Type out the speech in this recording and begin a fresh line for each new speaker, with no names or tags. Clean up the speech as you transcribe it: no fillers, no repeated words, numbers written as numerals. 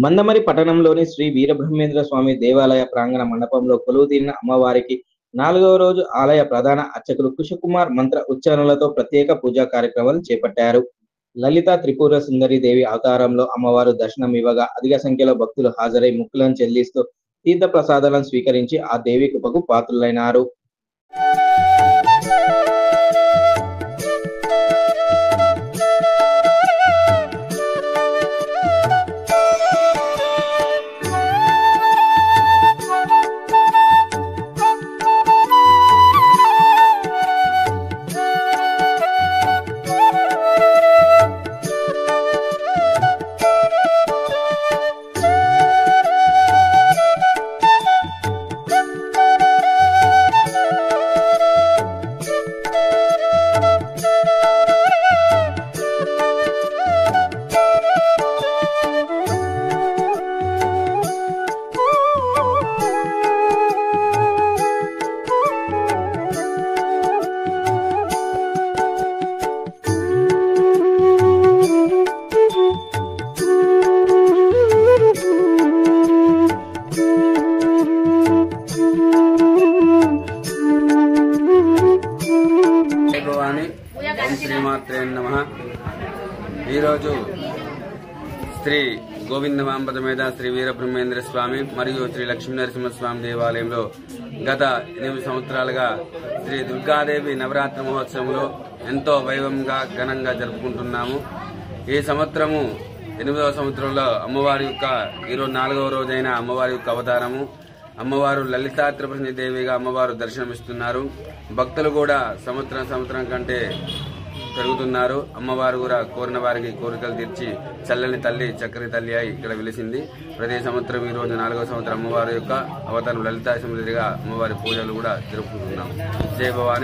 మందమరి పట్టణంలోని శ్రీ వీరబ్రహ్మేంద్ర స్వామి దేవాలయ ప్రాంగణ మండపంలో కొలువుతీరిన అమ్మవారికి 4వ రోజు ఆలయ ప్రధాన అర్చకులు కుషకుమార్ మంత్ర ఉచ్చారణలతో ప్రత్యేక పూజా కార్యక్రమాలు చేపట్టారు. లలిత త్రిపుర సుందరి దేవి అవతారంలో అమ్మవారు దర్శనం ఇవ్వగా అధిక సంఖ్యలో భక్తులు హాజరై మొక్కులను చెల్లిస్తూ తీర్థ ప్రసాదాలను స్వీకరించి ఆ దేవి కృపకు పాత్రులైనారు.
శ్రీమాత్రే నమః. ఈరోజు శ్రీ గోవిందమాంబ మీద శ్రీ వీరబ్రహ్మేంద్ర స్వామి మరియు శ్రీ లక్ష్మీనరసింహస్వామి దేవాలయంలో గత 8 సంవత్సరాలుగా శ్రీ దుర్గాదేవి నవరాత్రి మహోత్సవంలో ఎంతో వైభవంగా ఘనంగా జరుపుకుంటున్నాము. ఈ సంవత్సరము 8వ సంవత్సరంలో అమ్మవారి యొక్క ఈరోజు 4వ రోజైన అమ్మవారి యొక్క అవతారము. అమ్మవారు లలితా త్రిపుర దేవిగా అమ్మవారు దర్శనమిస్తున్నారు. భక్తులు కూడా సంవత్సరం కంటే పెరుగుతున్నారు. అమ్మవారు కూడా కోరిన వారికి కోరికలు తీర్చి చల్లని తల్లి చక్కని తల్లి అయి ఇక్కడ వెలిసింది. ప్రతి సంవత్సరం ఈ రోజు 4వ సంవత్సరం అమ్మవారి యొక్క అవతారం లలితా త్రిపుర అమ్మవారి పూజలు కూడా జరుపుకుంటున్నాం. జై భవాని.